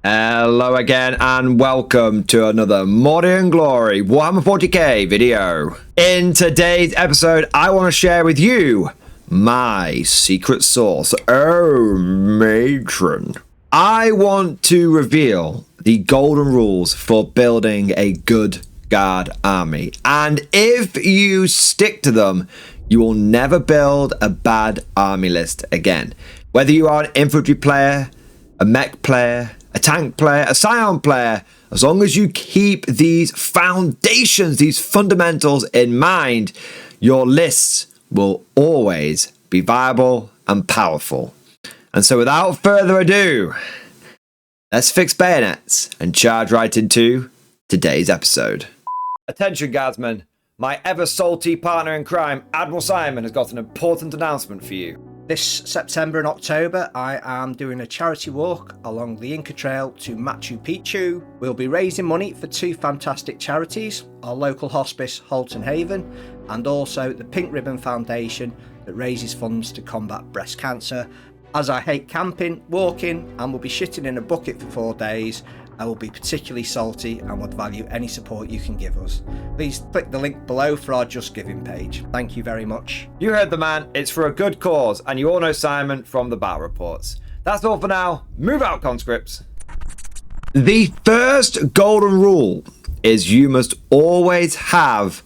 Hello again and welcome to another Mordian Glory Warhammer 40k video. In today's episode, I want to share with you my secret sauce. Oh, matron. I want to reveal the golden rules for building a good guard army. And if you stick to them, you will never build a bad army list again. Whether you are an infantry player, a mech player, a tank player, a scion player, as long as you keep these foundations, these fundamentals in mind, your lists will always be viable and powerful. And so without further ado, let's fix bayonets and charge right into today's episode. Attention guardsmen, my ever salty partner in crime, Admiral Simon, has got an important announcement for you. This September and October, I am doing a charity walk along the Inca Trail to Machu Picchu. We'll be raising money for two fantastic charities, our local hospice, Halton Haven, and also the Pink Ribbon Foundation that raises funds to combat breast cancer. As I hate camping, walking, and will be shitting in a bucket for 4 days, I will be particularly salty and would value any support you can give us. Please click the link below for our Just Giving page. Thank you very much. You heard the man, it's for a good cause, and you all know Simon from the battle reports. That's all for now. Move out, conscripts. The first golden rule is you must always have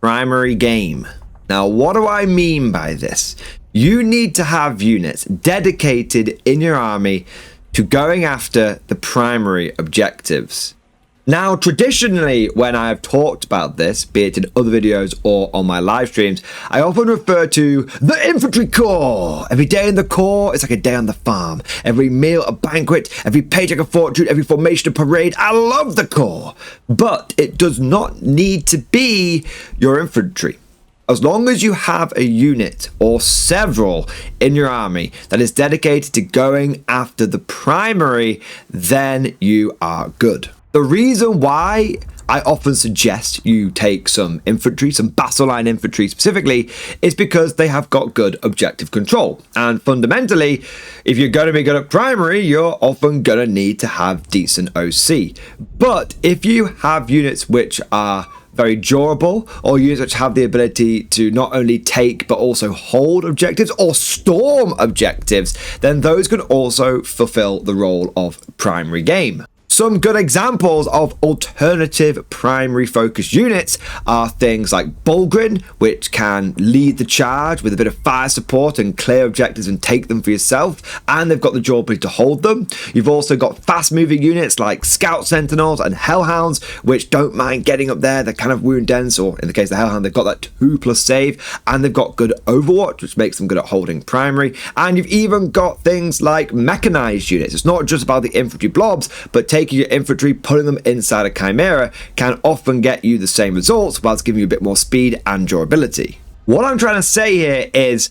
primary game. Now, what do I mean by this? You need to have units dedicated in your army to going after the primary objectives. Now, traditionally, when I have talked about this, be it in other videos or on my live streams, I often refer to the infantry corps. Every day in the corps is like a day on the farm. Every meal a banquet, every paycheck a fortune, every formation a parade. I love the corps, but it does not need to be your infantry. As long as you have a unit or several in your army that is dedicated to going after the primary, then you are good. The reason why I often suggest you take some infantry, some battle line infantry specifically, is because they have got good objective control. And fundamentally, if you're going to be good at primary, you're often going to need to have decent OC. But if you have units which are very durable, or units which have the ability to not only take but also hold objectives or storm objectives, then those can also fulfill the role of primary game. Some good examples of alternative primary focused units are things like Bulgrin, which can lead the charge with a bit of fire support and clear objectives and take them for yourself, and they've got the durability to hold them. You've also got fast moving units like Scout Sentinels and Hellhounds, which don't mind getting up there. They're kind of wound dense, or in the case of the Hellhound, they've got that 2+ save, and they've got good overwatch, which makes them good at holding primary. And you've even got things like mechanized units. It's not just about the infantry blobs, but taking your infantry, putting them inside a chimera can often get you the same results whilst giving you a bit more speed and durability. What I'm trying to say here is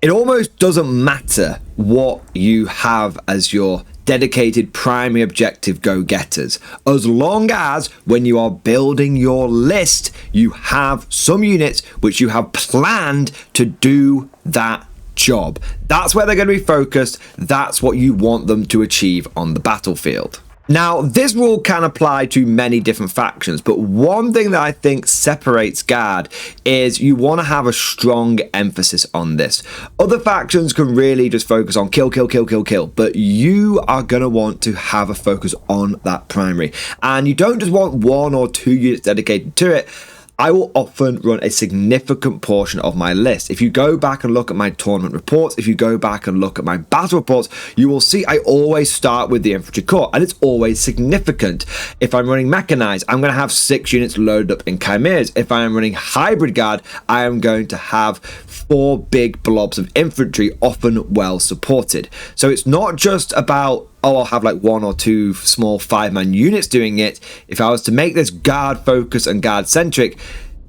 it almost doesn't matter what you have as your dedicated primary objective go-getters, as long as when you are building your list, you have some units which you have planned to do that job. That's where they're going to be focused. That's what you want them to achieve on the battlefield. Now, this rule can apply to many different factions, but one thing that I think separates Guard is you want to have a strong emphasis on this. Other factions can really just focus on kill, kill, kill, kill, kill, but you are going to want to have a focus on that primary. And you don't just want 1 or 2 units dedicated to it. I will often run a significant portion of my list. If you go back and look at my tournament reports, if you go back and look at my battle reports, you will see I always start with the infantry corps, and it's always significant. If I'm running mechanized, I'm going to have 6 units loaded up in chimeras. If I am running hybrid guard, I am going to have 4 big blobs of infantry, often well supported. So it's not just about, oh, I'll have like 1 or 2 small 5-man units doing it. If I was to make this guard focus and guard centric,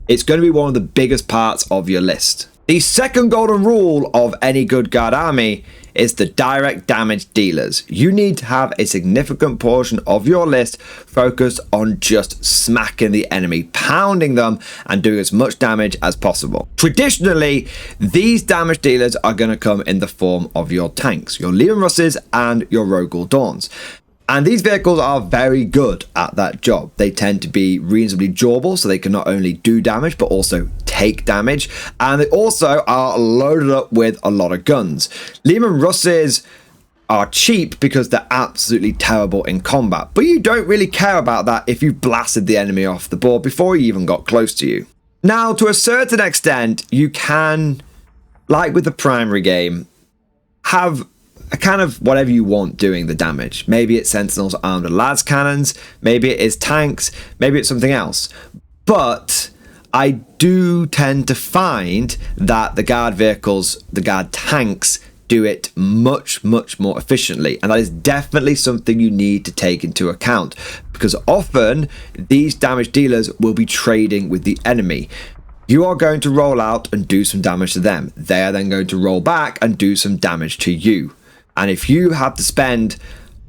it's going to be one of the biggest parts of your list. The second golden rule of any good guard army is the direct damage dealers. You need to have a significant portion of your list focused on just smacking the enemy, pounding them and doing as much damage as possible. Traditionally, these damage dealers are going to come in the form of your tanks, your Leon Russes and your Rogul Dawns. And these vehicles are very good at that job. They tend to be reasonably durable, so they can not only do damage, but also take damage. And they also are loaded up with a lot of guns. Lehman Russes are cheap because they're absolutely terrible in combat. But you don't really care about that if you've blasted the enemy off the board before he even got close to you. Now, to a certain extent, you can, like with the primary game, have a kind of whatever you want doing the damage. Maybe it's sentinels armed with las cannons, maybe it is tanks, maybe it's something else. But I do tend to find that the guard vehicles, the guard tanks, do it much more efficiently, and that is definitely something you need to take into account, because often these damage dealers will be trading with the enemy. You are going to roll out and do some damage to them. They are then going to roll back and do some damage to you. And if you have to spend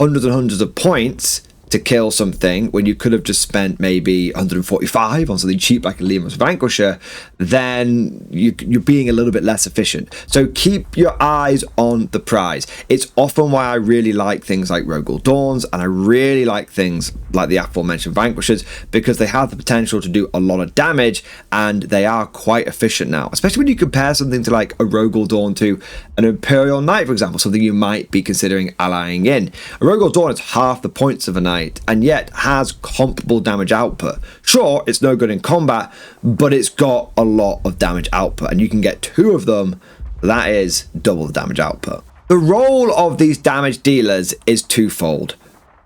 hundreds and hundreds of points to kill something when you could have just spent maybe 145 on something cheap like a Lemus Vanquisher, then you're being a little bit less efficient. So keep your eyes on the prize. It's often why I really like things like Rogel Dawns, and I really like things like the aforementioned Vanquishers, because they have the potential to do a lot of damage, and they are quite efficient now, especially when you compare something to like a Rogel Dawn to an Imperial Knight, for example, something you might be considering allying in. A Rogel Dawn is half the points of a Knight, and yet has comparable damage output. Sure, it's no good in combat, but it's got a lot of damage output, and you can get 2 of them. That is double the damage output. The role of these damage dealers is twofold.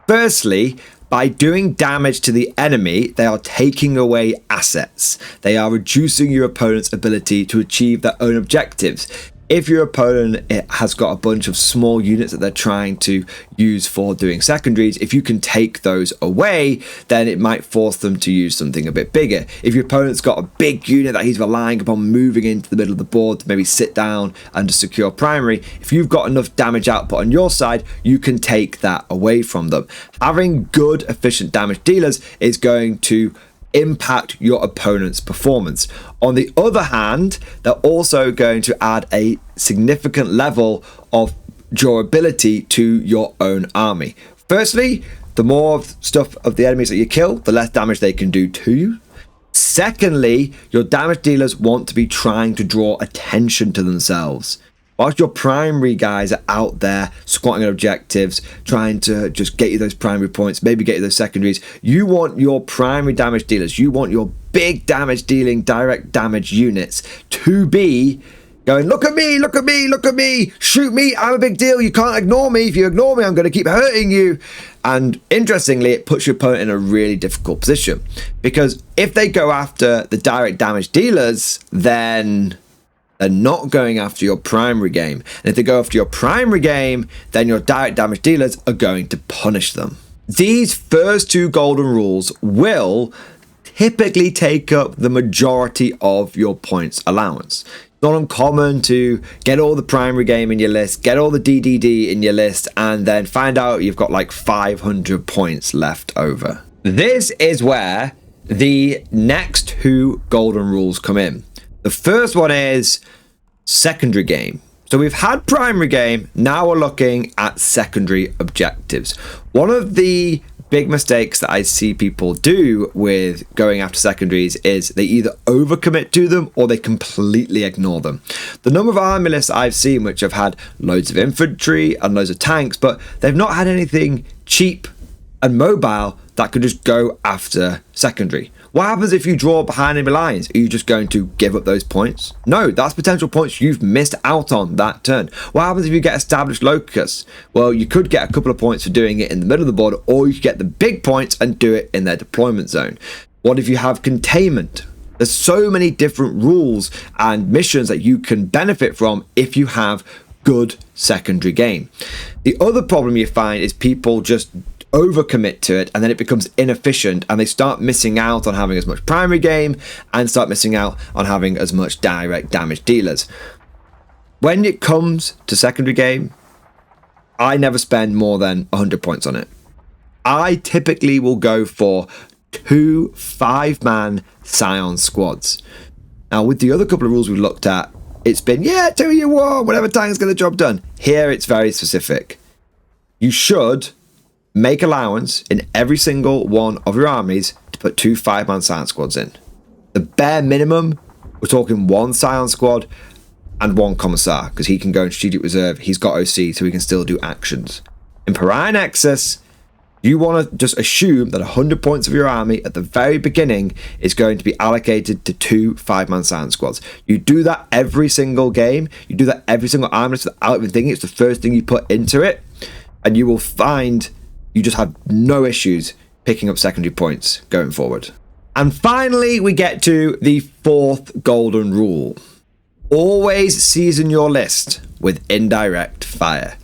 Firstly, by doing damage to the enemy, they are taking away assets. They are reducing your opponent's ability to achieve their own objectives. If your opponent has got a bunch of small units that they're trying to use for doing secondaries, if you can take those away, then it might force them to use something a bit bigger. If your opponent's got a big unit that he's relying upon moving into the middle of the board to maybe sit down and to secure primary, if you've got enough damage output on your side, you can take that away from them. Having good, efficient damage dealers is going to impact your opponent's performance. On the other hand, they're also going to add a significant level of durability to your own army. Firstly, the more stuff of the enemies that you kill, the less damage they can do to you. Secondly, your damage dealers want to be trying to draw attention to themselves. Whilst your primary guys are out there squatting at objectives, trying to just get you those primary points, maybe get you those secondaries, you want your primary damage dealers, you want your big damage dealing direct damage units to be going, look at me, look at me, look at me, shoot me, I'm a big deal, you can't ignore me, if you ignore me I'm going to keep hurting you. And interestingly, it puts your opponent in a really difficult position, because if they go after the direct damage dealers, then they're not going after your primary game. And if they go after your primary game, then your direct damage dealers are going to punish them. These first 2 golden rules will typically take up the majority of your points allowance. It's not uncommon to get all the primary game in your list, get all the DDD in your list, and then find out you've got like 500 points left over. This is where the next 2 golden rules come in. The first one is secondary game. So we've had primary game, now we're looking at secondary objectives. One of the big mistakes that I see people do with going after secondaries is they either overcommit to them or they completely ignore them. The number of army lists I've seen which have had loads of infantry and loads of tanks, but they've not had anything cheap and mobile that could just go after secondary. What happens if you draw behind enemy lines? Are you just going to give up those points? No, that's potential points you've missed out on that turn. What happens if you get established locusts? Well, you could get a couple of points for doing it in the middle of the board, or you could get the big points and do it in their deployment zone. What if you have containment? There's so many different rules and missions that you can benefit from if you have good secondary game. The other problem you find is people just overcommit to it, and then it becomes inefficient, and they start missing out on having as much primary game and start missing out on having as much direct damage dealers. When it comes to secondary game, I never spend more than 100 points on it. I typically will go for 2 5-man Scion squads. Now, with the other couple of rules we've looked at, it's been, 2 you war, whatever tank's get the job done. Here, it's very specific. You should make allowance in every single one of your armies to put 2 5-man Scion squads in. The bare minimum, we're talking 1 Scion squad and 1 Commissar, because he can go in strategic reserve. He's got OC, so he can still do actions. In Pariah Nexus, you want to just assume that 100 points of your army at the very beginning is going to be allocated to 2 5-man Scion squads. You do that every single game. You do that every single army list without even thinking. It's the first thing you put into it. And you will find you just have no issues picking up secondary points going forward. And finally, we get to the 4th golden rule. Always season your list with indirect fire.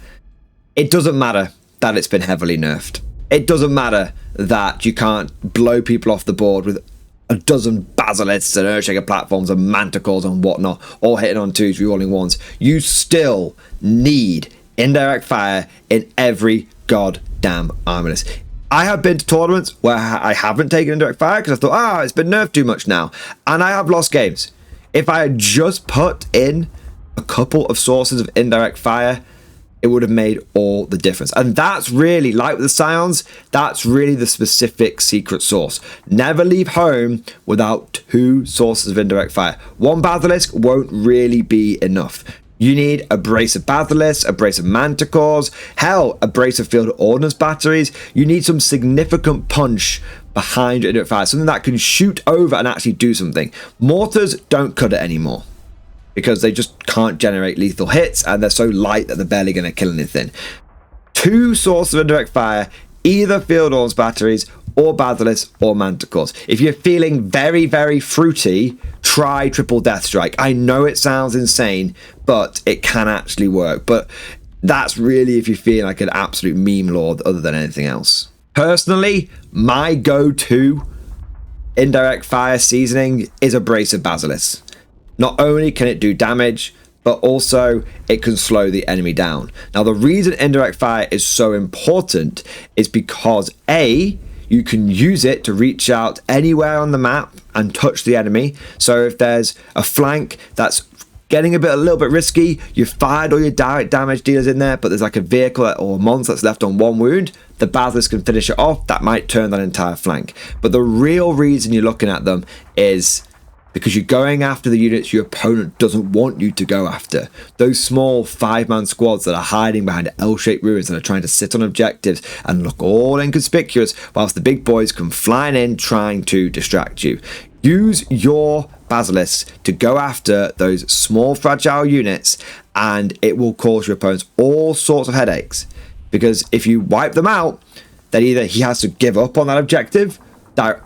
It doesn't matter that it's been heavily nerfed. It doesn't matter that you can't blow people off the board with a dozen basilisks and Earthshaker platforms and manticores and whatnot, all hitting on 2s, rerolling 1s. You still need indirect fire in every goddamn army list. I have been to tournaments where I haven't taken indirect fire because I thought, it's been nerfed too much now. And I have lost games. If I had just put in a couple of sources of indirect fire, it would have made all the difference. And that's really, like with the Scions, that's really the specific secret sauce. Never leave home without 2 sources of indirect fire. 1 basilisk won't really be enough. You need a brace of basilisks, a brace of manticores, hell, a brace of field ordnance batteries. You need some significant punch behind your indirect fire, something that can shoot over and actually do something. Mortars don't cut it anymore, because they just can't generate lethal hits and they're so light that they're barely going to kill anything. 2 sources of indirect fire, either field ordnance batteries or basilisks or manticores. If you're feeling very, very fruity, try triple death strike. I know it sounds insane, but it can actually work. But that's really if you're feeling like an absolute meme lord other than anything else. Personally, my go-to indirect fire seasoning is a brace of basilisks. Not only can it do damage, but also it can slow the enemy down. Now, the reason indirect fire is so important is because A, you can use it to reach out anywhere on the map and touch the enemy. So if there's a flank that's getting a little bit risky, you've fired all your direct damage dealers in there, but there's like a vehicle or a monster that's left on 1 wound, the basilisk can finish it off. That might turn that entire flank. But the real reason you're looking at them is because you're going after the units your opponent doesn't want you to go after. Those small 5-man squads that are hiding behind L-shaped ruins and are trying to sit on objectives and look all inconspicuous, whilst the big boys come flying in trying to distract you. Use your basilisks to go after those small fragile units, and it will cause your opponents all sorts of headaches. Because if you wipe them out, then either he has to give up on that objective,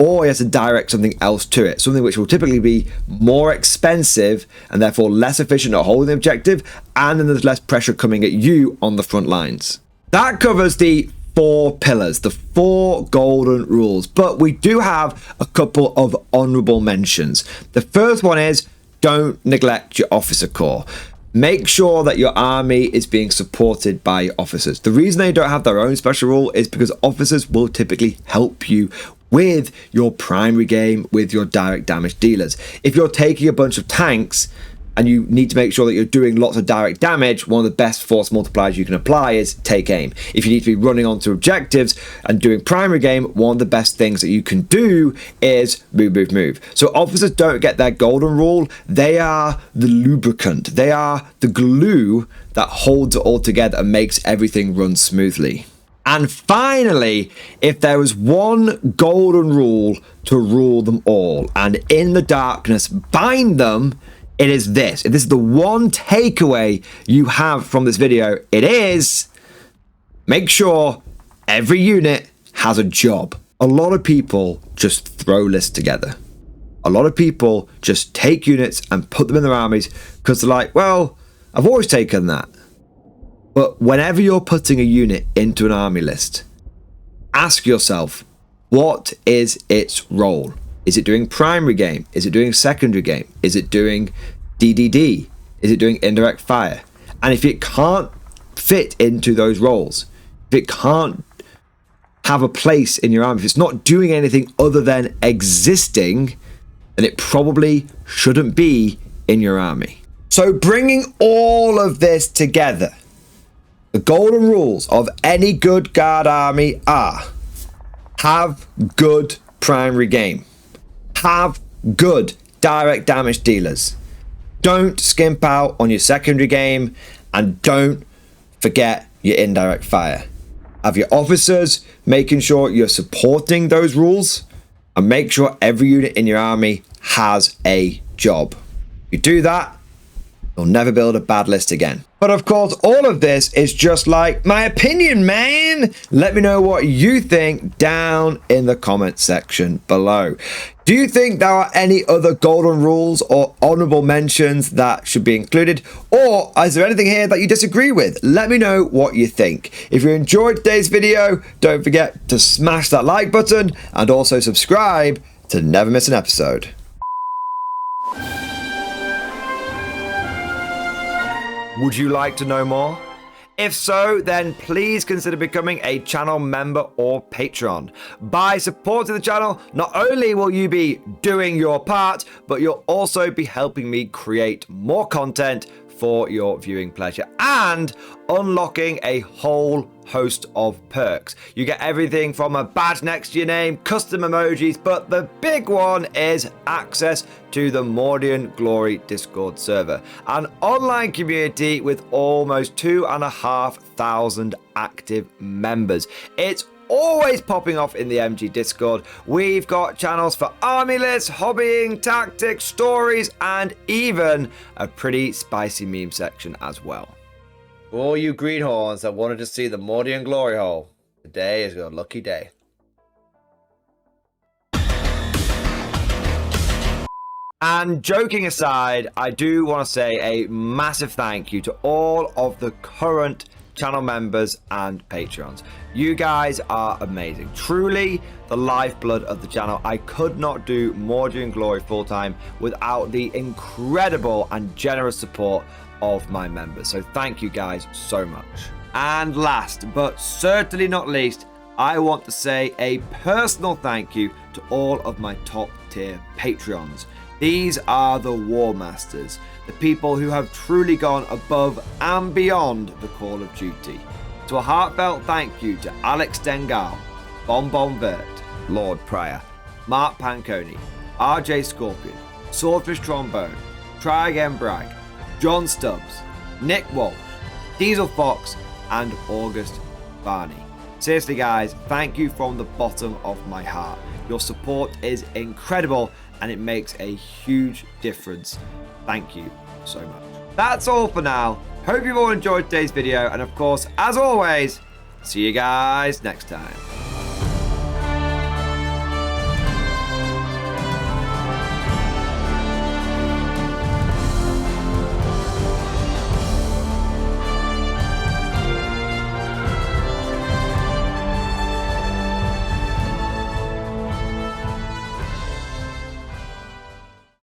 or he has to direct something else to it, something which will typically be more expensive and therefore less efficient at holding the objective, and then there's less pressure coming at you on the front lines. That covers the 4 pillars, the 4 golden rules, but we do have a couple of honorable mentions. The first one is don't neglect your officer corps. Make sure that your army is being supported by your officers. The reason they don't have their own special rule is because officers will typically help you with your primary game, with your direct damage dealers. If you're taking a bunch of tanks and you need to make sure that you're doing lots of direct damage, one of the best force multipliers you can apply is take aim. If you need to be running onto objectives and doing primary game, one of the best things that you can do is move, move, move. So officers don't get their golden rule. They are the lubricant. They are the glue that holds it all together and makes everything run smoothly. And finally, if there was one golden rule to rule them all, and in the darkness bind them, it is this. If this is the one takeaway you have from this video, it is make sure every unit has a job. A lot of people just throw lists together. A lot of people just take units and put them in their armies because they're like, well, I've always taken that. But whenever you're putting a unit into an army list, ask yourself, what is its role? Is it doing primary game? Is it doing secondary game? Is it doing DDD? Is it doing indirect fire? And if it can't fit into those roles, if it can't have a place in your army, if it's not doing anything other than existing, then it probably shouldn't be in your army. So bringing all of this together, The golden rules of any good guard army are: have good primary game, have good direct damage dealers, don't skimp out on your secondary game, and don't forget your indirect fire. Have your officers making sure you're supporting those rules, and make sure every unit in your army has a job. If you do that, you'll never build a bad list again. But of course, all of this is just like my opinion, man. Let me know what you think down in the comment section below. Do you think there are any other golden rules or honorable mentions that should be included? Or is there anything here that you disagree with? Let me know what you think. If you enjoyed today's video, don't forget to smash that like button and also subscribe to never miss an episode. Would you like to know more? If so, then please consider becoming a channel member or patron. By supporting the channel, not only will you be doing your part, but you'll also be helping me create more content for your viewing pleasure and unlocking a whole host of perks. You get everything from a badge next to your name, custom emojis, but the big one is access to the Mordian Glory Discord server, an online community with almost 2,500 active members. It's always popping off in the MG Discord. We've got channels for army lists, hobbying, tactics, stories, and even a pretty spicy meme section as well. For all you greenhorns that wanted to see the Mordian glory hole, today is your lucky day. And joking aside, I do want to say a massive thank you to all of the current channel members and patrons. You guys are amazing, truly the lifeblood of the channel. I could not do Mordian Glory full time without the incredible and generous support of my members, so thank you guys so much. And last but certainly not least, I want to say a personal thank you to all of my top tier Patreons. These are the War Masters, the people who have truly gone above and beyond the call of duty. So a heartfelt thank you to Alex Dengal, Bonbon Vert, Lord Pryor, Mark Panconi, RJ Scorpion, Swordfish Trombone, Try Again Bragg, John Stubbs, Nick Walsh, Diesel Fox, and August Barney. Seriously guys, thank you from the bottom of my heart. Your support is incredible and it makes a huge difference. Thank you so much. That's all for now. Hope you've all enjoyed today's video, and of course, as always, see you guys next time.